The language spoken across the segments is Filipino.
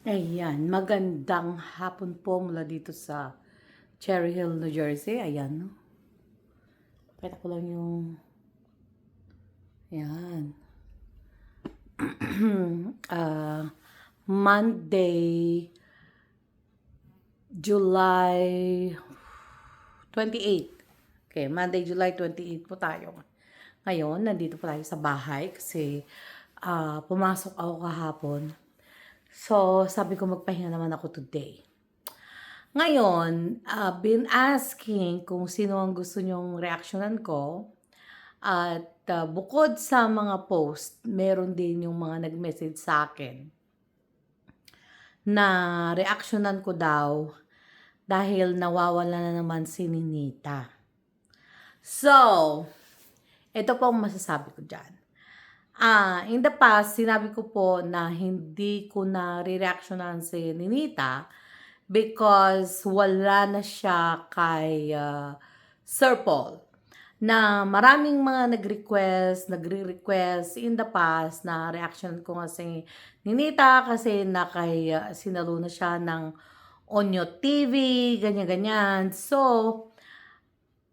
Ayan, magandang hapon po mula dito sa Cherry Hill, New Jersey. Ayan, no? Pakita ko lang yung... Ayan. Ah, Monday, July 28. Okay, Monday, July 28 po tayo. Ngayon, nandito po tayo sa bahay kasi pumasok ako kahapon. So, sabi ko magpahinga naman ako today. Ngayon, been asking kung sino ang gusto nyong reaksyonan ko. At bukod sa mga post, meron din yung mga nag-message sa akin na reaksyonan ko daw dahil nawawala na naman si Ninita. So, ito po ang masasabi ko dyan. In the past, sinabi ko po na hindi ko na re-reactionan si Ninita because wala na siya kay Sir Paul. Na maraming mga nagre-request in the past na reaction ko kasi Ninita kasi sinalo na siya ng Onyo TV, ganyan-ganyan. So,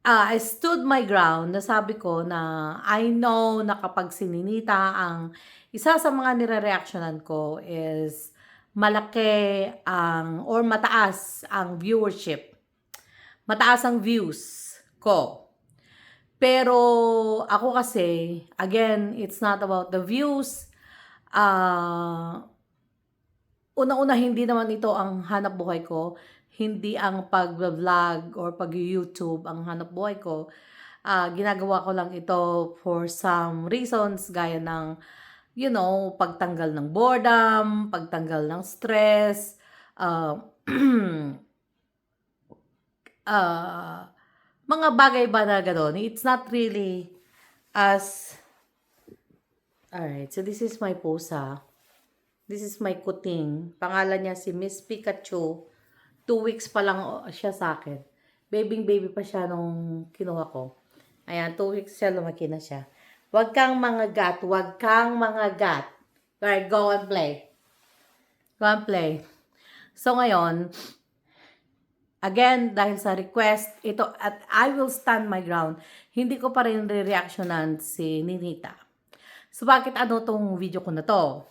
I stood my ground. Nasabi ko na I know na kapag sininita ang isa sa mga nire-reactionan ko is malaki or mataas ang viewership. Mataas ang views ko. Pero ako kasi, again, it's not about the views. Una-una, hindi naman ito ang hanap buhay ko. Hindi ang pag-vlog or pag-YouTube ang hanap buhay ko. Ginagawa ko lang ito for some reasons, gaya ng, pagtanggal ng boredom, pagtanggal ng stress, mga bagay ba na gano'n. It's not really as... Alright, so this is my pusa. This is my kuting. Pangalan niya si Miss Pikachu. 2 weeks pa lang siya sa akin. Baby pa siya nung kinuha ko. Ayan, 2 weeks siya, lumaki na siya. Huwag kang mangagat. Huwag kang mangagat. Alright, go and play. Go and play. So ngayon, again, dahil sa request, ito, at I will stand my ground, hindi ko pa rin re-reactionan si Ninita. So, bakit ano tong video ko na to?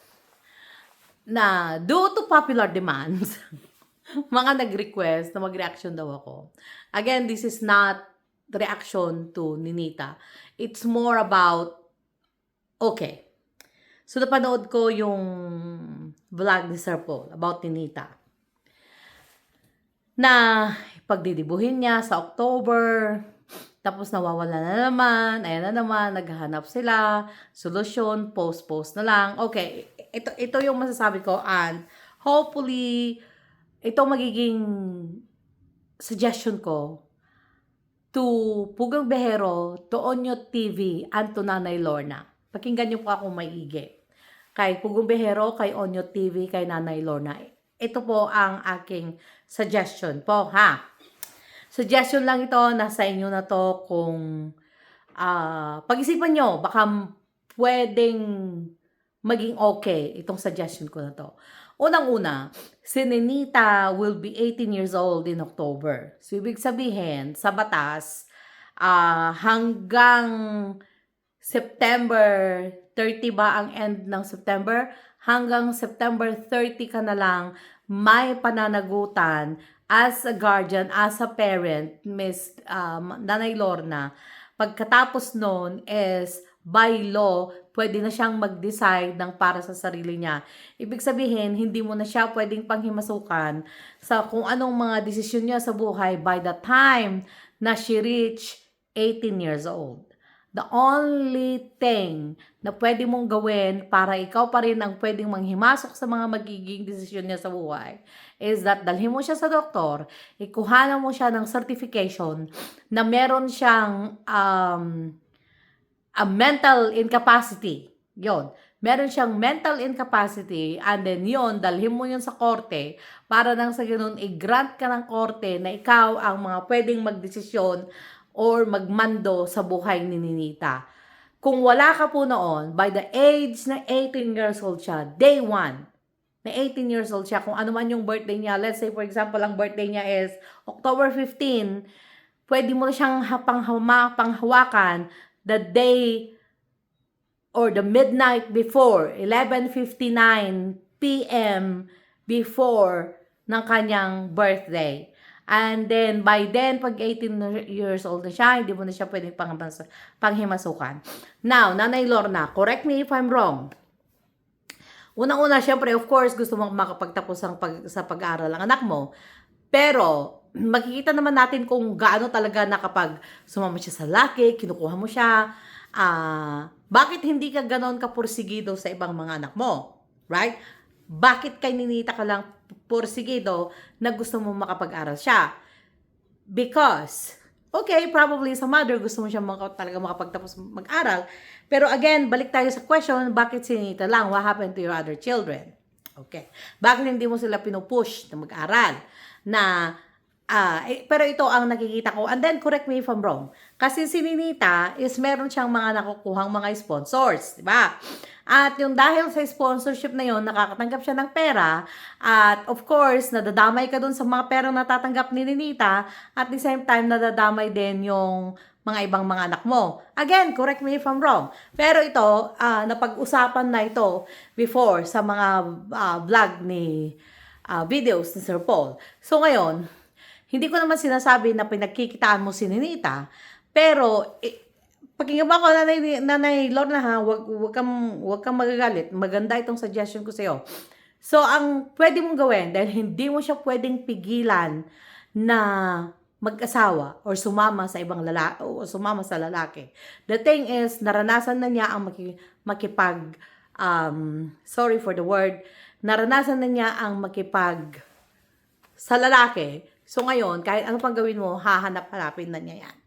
Na, due to popular demands, mga nag-request na mag-reaction daw ako. Again, this is not reaction to Ninita. It's more about, okay. So, napanood ko yung vlog ni Sir Paul about Ninita. Na pagdidibuhin niya sa October, tapos nawawala na naman, ayan na naman, naghahanap sila, solusyon, post na lang. Okay, ito yung masasabi ko, and hopefully, ito magiging suggestion ko to Pugang Behero, to Onyo TV, and to Nanay Lorna. Pakinggan niyo po ako maigi. Kay Pugang Behero, kay Onyo TV, kay Nanay Lorna. Ito po ang aking suggestion po, ha? Suggestion lang ito, nasa inyo na to kung pag-isipan nyo, baka pwedeng maging okay itong suggestion ko na to. Unang-una, si Ninita will be 18 years old in October. So, ibig sabihin, sa batas, hanggang September 30 ba ang end ng September? Hanggang September 30 ka na lang may pananagutan as a guardian, as a parent, Miss Nanay Lorna. Pagkatapos nun is by law, pwede na siyang mag-decide ng para sa sarili niya. Ibig sabihin, hindi mo na siya pwedeng panghimasukan sa kung anong mga desisyon niya sa buhay by the time na she reach 18 years old. The only thing na pwede mong gawin para ikaw pa rin ang pwedeng manghimasok sa mga magiging desisyon niya sa buhay is that dalhin mo siya sa doktor, ikuhanan mo siya ng certification na meron siyang a mental incapacity. Yon. Meron siyang mental incapacity, and then yon, dalhin mo yun sa korte para nang sa ganun, i-grant ka ng korte na ikaw ang mga pwedeng magdesisyon or magmando sa buhay ni Ninita. Kung wala ka po noon, by the age na 18 years old siya, day 1, na 18 years old siya, kung ano man yung birthday niya, let's say for example, ang birthday niya is October 15, pwede mo na siyang panghawakan the day or the midnight before, 11:59 p.m. before ng kanyang birthday. And then, by then, pag 18 years old na siya, hindi mo na siya pwedeng panghimasukan. Now, Nanay Lorna, correct me if I'm wrong. Unang-una, syempre, of course, gusto mo makapagtapos sa pag-aaral ang anak mo. Pero, makikita naman natin kung gaano talaga na kapag sumama siya sa laki, kinukuha mo siya, bakit hindi ka ganon kapursigido sa ibang mga anak mo? Right? Bakit kay Ninita ka lang pursigido na gusto mo makapag-aral siya? Because, okay, probably sa mother, gusto mo siya talaga makapagtapos mag-aral. Pero again, balik tayo sa question, bakit si Ninita lang? What happened to your other children? Okay. Bakit hindi mo sila pinupush na mag-aral? Pero ito ang nakikita ko. And then, correct me if I'm wrong. Kasi si Ninita is meron siyang mga nakukuhang mga sponsors. Diba? At yung dahil sa sponsorship na yon, nakakatanggap siya ng pera. At of course, nadadamay ka dun sa mga perang natatanggap ni Ninita. At the same time, nadadamay din yung mga ibang mga anak mo. Again, correct me if I'm wrong. Pero ito, napag-usapan na ito before sa mga vlog ni videos ni Sir Paul. So ngayon, hindi ko naman sinasabi na pinagkikitaan mo si Ninita, pero pakinggan mo ako, Nanay Lorna ha, wag kang magagalit. Maganda itong suggestion ko sa iyo. So, ang pwede mong gawin, dahil hindi mo siya pwedeng pigilan na mag-asawa or sumama sa ibang lalaki o sumama sa lalaki. The thing is, naranasan na niya ang sorry for the word, naranasan na niya ang makipag sa lalaki. So ngayon, kahit ano pang gawin mo, hahanap-hanapin na niya yan.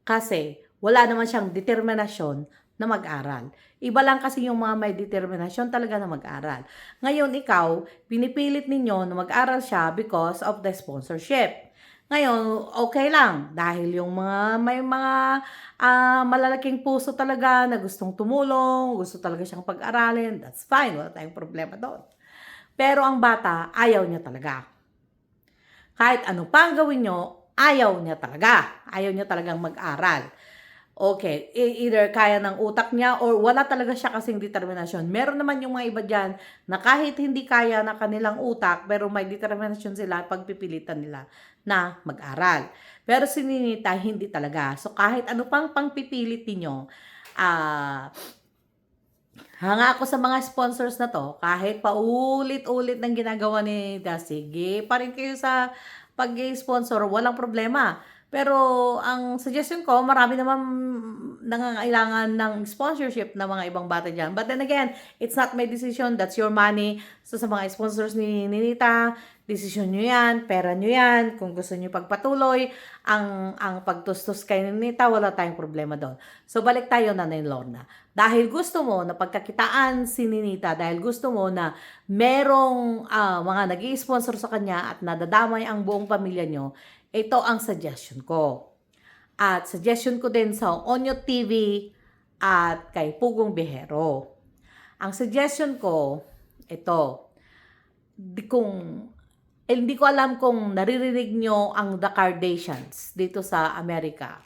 Kasi wala naman siyang determinasyon na mag-aral. Iba lang kasi yung mga may determinasyon talaga na mag-aral. Ngayon, ikaw, pinipilit ninyo na mag-aral siya because of the sponsorship. Ngayon, okay lang. Dahil yung may mga malalaking puso talaga na gustong tumulong, gusto talaga siyang pag-aralin, that's fine. Wala tayong problema doon. Pero ang bata, ayaw niya talaga. Kahit ano pang gawin nyo, ayaw niya talaga. Ayaw niya talagang mag-aral. Okay, either kaya ng utak niya or wala talaga siya kasing determinasyon. Meron naman yung mga iba dyan na kahit hindi kaya na kanilang utak, pero may determinasyon sila, pagpipilitan nila na mag-aral. Pero si Ninita, hindi talaga. So kahit ano pang pangpipilit ninyo, hanga ako sa mga sponsors na to, kahit paulit-ulit ng ginagawa ni Ninita, sige pa rin kayo sa pag-sponsor, walang problema. Pero ang suggestion ko, marami naman nangangailangan ng sponsorship ng mga ibang bata dyan. But then again, it's not my decision, that's your money. So sa mga sponsors ni Ninita, desisyon nyo yan, pera nyo yan. Kung gusto nyo pagpatuloy, ang pagtustos kay Ninita, wala tayong problema doon. So balik tayo, Nanay Lorna. Dahil gusto mo na pagkakitaan si Ninita, dahil gusto mo na merong mga nag-i-sponsor sa kanya at nadadamay ang buong pamilya nyo, ito ang suggestion ko. At suggestion ko din sa Onyo TV at kay Pugong Bihero. Ang suggestion ko, ito, hindi ko alam kung naririnig nyo ang The Kardashians dito sa Amerika.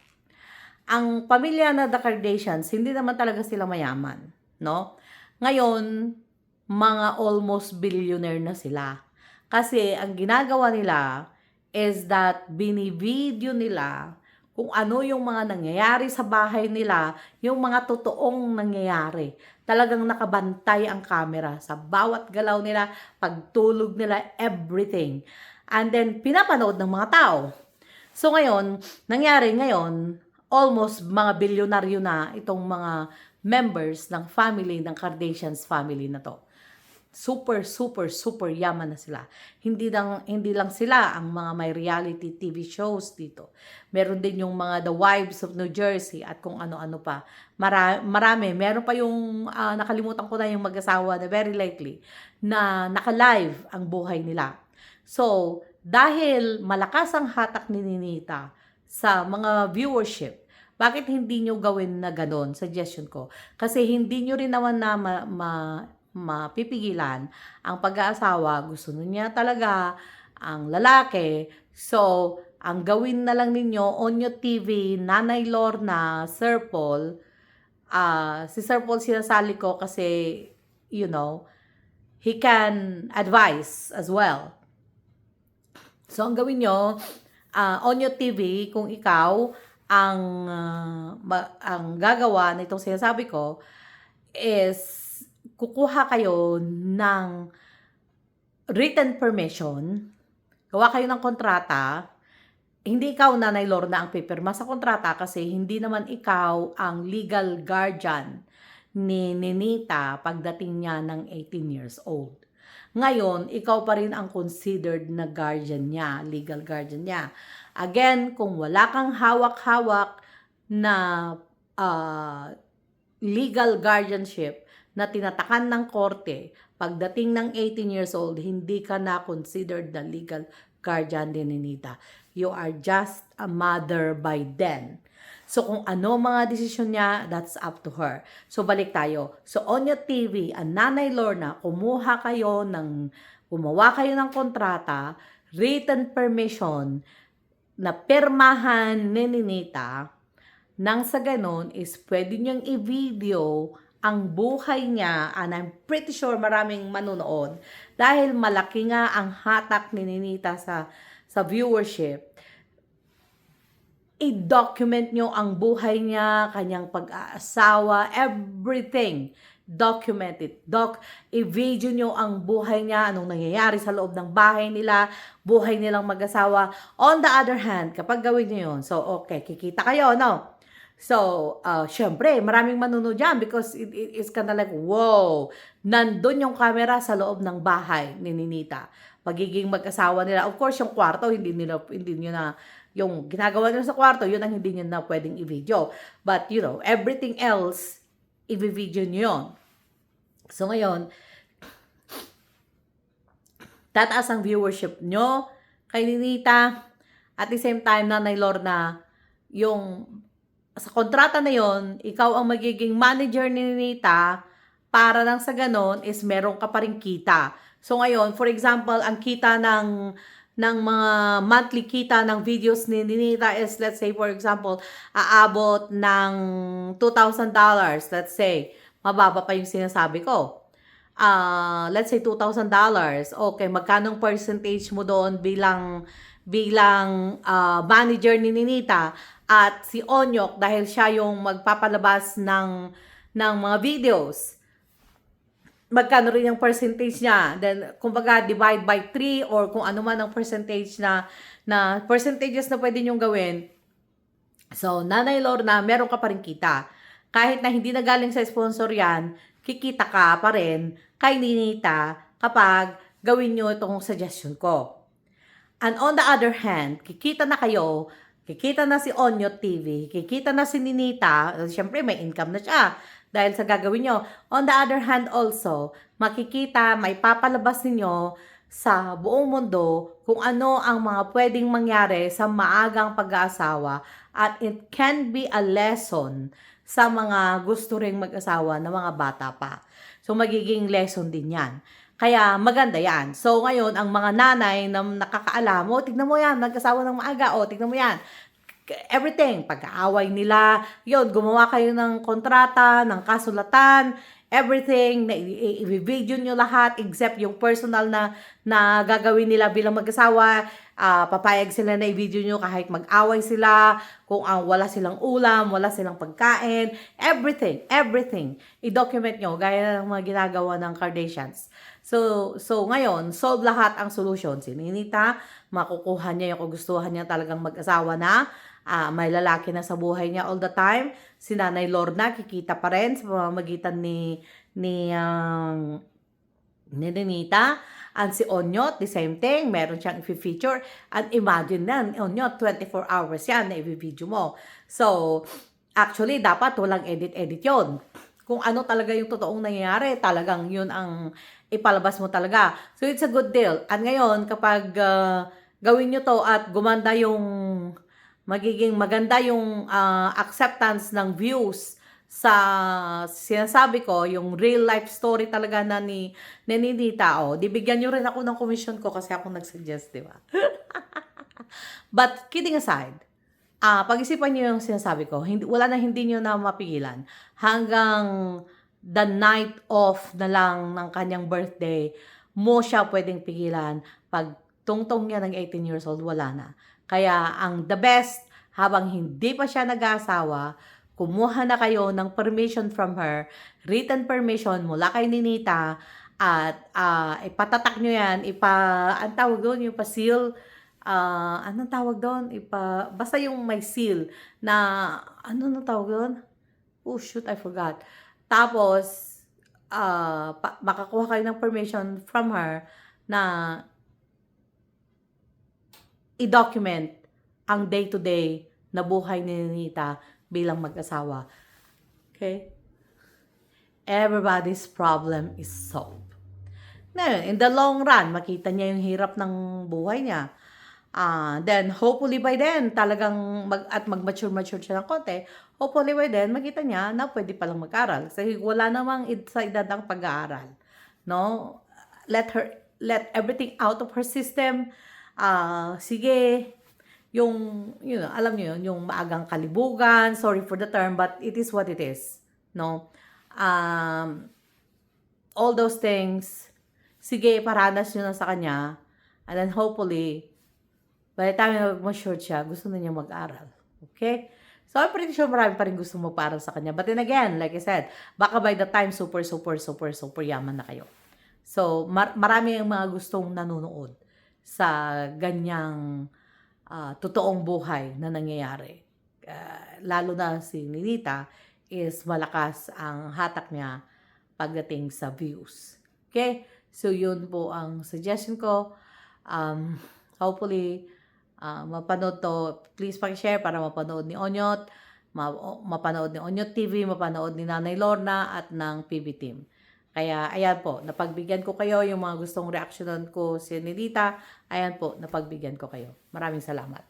Ang pamilya na The Kardashians, hindi naman talaga sila mayaman, no? Ngayon, mga almost billionaire na sila. Kasi ang ginagawa nila is that binivideo nila kung ano yung mga nangyayari sa bahay nila, yung mga totoong nangyayari. Talagang nakabantay ang camera sa bawat galaw nila, pagtulog nila, everything. And then, pinapanood ng mga tao. So ngayon, nangyari ngayon, almost mga bilyonaryo na itong mga members ng family, ng Kardashians family na to. Super yaman na sila. Hindi lang sila ang mga may reality TV shows dito. Meron din yung mga The Wives of New Jersey at kung ano-ano pa. Marami. Meron pa yung, nakalimutan ko na yung mag-asawa na very likely, na naka-live ang buhay nila. So, dahil malakas ang hatak ni Ninita sa mga viewership, bakit hindi nyo gawin na ganon? Suggestion ko. Kasi hindi nyo rin naman na mapipigilan ang pag-aasawa. Gusto niya talaga ang lalaki. So, ang gawin na lang ninyo, Onyo TV, Nanay Lorna, Sir Paul, si Sir Paul sinasali ko kasi, you know, he can advise as well. So, ang gawin nyo, Onyo TV, kung ikaw ang gagawa na itong sinasabi ko, is kukuha kayo ng written permission, gawa kayo ng kontrata. Hindi ikaw, Nanay Lorna, ang pipirma sa kontrata kasi hindi naman ikaw ang legal guardian ni Ninita pagdating niya ng 18 years old. Ngayon, ikaw pa rin ang considered na guardian niya, legal guardian niya. Again, kung wala kang hawak-hawak na legal guardianship na tinatakan ng korte, pagdating ng 18 years old, hindi ka na considered na legal guardian ni Ninita. You are just a mother by then. So, kung ano mga desisyon niya, that's up to her. So, balik tayo. So, Onyo TV, ang Nanay Lorna, gumawa kayo ng kontrata, written permission, na pirmahan ni Ninita, nang sa ganon is pwede niyang i-video ang buhay niya, and I'm pretty sure maraming manunood dahil malaki nga ang hatak ni Ninita sa viewership. I-document nyo ang buhay niya, kanyang pag-aasawa, everything. Document it. I-video nyo ang buhay niya, anong nangyayari sa loob ng bahay nila, buhay nilang mag-asawa. On the other hand, kapag gawin nyo yun, so okay, kikita kayo, no? So, syempre, maraming manunod dyan because it's kind of like, wow, nandun yung camera sa loob ng bahay ni Ninita. Pagiging mag-asawa nila. Of course, yung kwarto, hindi nyo na, yung ginagawa nila sa kwarto, yun ang hindi nyo na pwedeng i-video. But, you know, everything else, i-video nyo yun. So, ngayon, tataas ang viewership nyo kay Ninita. At the same time, Nanay Lorna, yung sa kontrata na yon, ikaw ang magiging manager ni Ninita para lang sa ganon is meron ka pa rin kita. So ngayon, for example, ang kita ng mga monthly kita ng videos ni Ninita is, let's say, for example, aabot ng $2,000. Let's say, mababa pa yung sinasabi ko. Let's say $2,000. Okay, magkanong percentage mo doon bilang manager ni Ninita? At si Onyok, dahil siya yung magpapalabas ng mga videos, magkano rin yung percentage niya. Then, kumbaga, divide by 3 or kung ano man ang percentage na percentages na pwede niyong gawin. So, Nanay Lorna, meron ka pa rin kita. Kahit na hindi na galing sa sponsor yan, kikita ka pa rin kay Ninita kapag gawin nyo itong suggestion ko. And on the other hand, kikita na kayo, kikita na si Onyo TV, kikita na si Ninita, siyempre may income na siya dahil sa gagawin nyo. On the other hand also, makikita, may papalabas ninyo sa buong mundo kung ano ang mga pwedeng mangyari sa maagang pag-aasawa at it can be a lesson sa mga gusto ring mag-asawa na mga bata pa. So magiging lesson din yan. Kaya maganda yan. So ngayon, ang mga nanay na nakakaalam, tignan mo yan, nag-asawa ng maaga, tignan mo yan. Everything, pag-aaway nila, yun, gumawa kayo ng kontrata, ng kasulatan, everything, i-video nyo lahat, except yung personal na gagawin nila bilang mag-asawa, papayag sila na i-video nyo kahit mag-away sila, kung wala silang ulam, wala silang pagkain, everything, i-document nyo, gaya ng mga ginagawa ng Kardashians. So ngayon, solve lahat ang solution. Si Ninita, makukuha niya yung kagustuhan niya talagang mag-asawa na, may lalaki na sa buhay niya all the time. Si Nanay Lorna, kikita pa rin sa pamamagitan ni Ninita. And si Onyot, the same thing, meron siyang i-feature. And imagine na, Onyot, 24 hours yan na i-video mo. So, actually, dapat walang edit-edit yon. Kung ano talaga yung totoong nangyayari, talagang yun ang ipalabas mo talaga. So, it's a good deal. At ngayon, kapag gawin nyo to at magiging maganda yung acceptance ng views sa sinasabi ko, yung real life story talaga na ni Ninita, di bigyan nyo rin ako ng commission ko kasi ako nag-suggest, di ba? But kidding aside, pag-isipan nyo yung sinasabi ko, wala na hindi nyo na mapigilan. Hanggang the night of na lang ng kanyang birthday, mo siya pwedeng pigilan. Pag tungtong niya ng 18 years old, wala na. Kaya ang the best, habang hindi pa siya nag-aasawa, kumuha na kayo ng permission from her, written permission mula kay Ninita, at ipatatak nyo yan, ang tawag doon, yung pa-seal, anong tawag doon? Basta yung may seal na, ano na tawag doon? Oh shoot, I forgot. Tapos, makakuha kayo ng permission from her na i-document ang day-to-day na buhay ni Ninita bilang mag-asawa. Okay? Everybody's problem is solved. Ngayon, in the long run, makita niya yung hirap ng buhay niya. Then, hopefully by then, talagang mag-mature siya ng konti, hopefully by then, makita niya na pwede palang mag-aral. Kasi wala namang sa edad ang pag-aaral. No? Let everything out of her system. Sige, alam niyo yun, yung maagang kalibugan, sorry for the term, but it is what it is. No? All those things, sige, paranas nyo na sa kanya, and then hopefully, by the time na mag-mature siya, gusto na niya mag-aral. Okay? So, I'm pretty sure marami pa rin gusto mag-aral sa kanya. But then again, like I said, baka by the time, super yaman na kayo. So, marami ang mga gustong nanonood sa ganyang totoong buhay na nangyayari. Lalo na si Ninita is malakas ang hatak niya pagdating sa views. Okay? So, yun po ang suggestion ko. Hopefully, mapanood to. Please pag-share para mapanood ni Onyot, mapanood ni Onyot TV, mapanood ni Nanay Lorna at ng PB Team. Kaya, ayan po, napagbigyan ko kayo yung mga gustong reaksyonan ko si Ninita. Ayan po, napagbigyan ko kayo. Maraming salamat.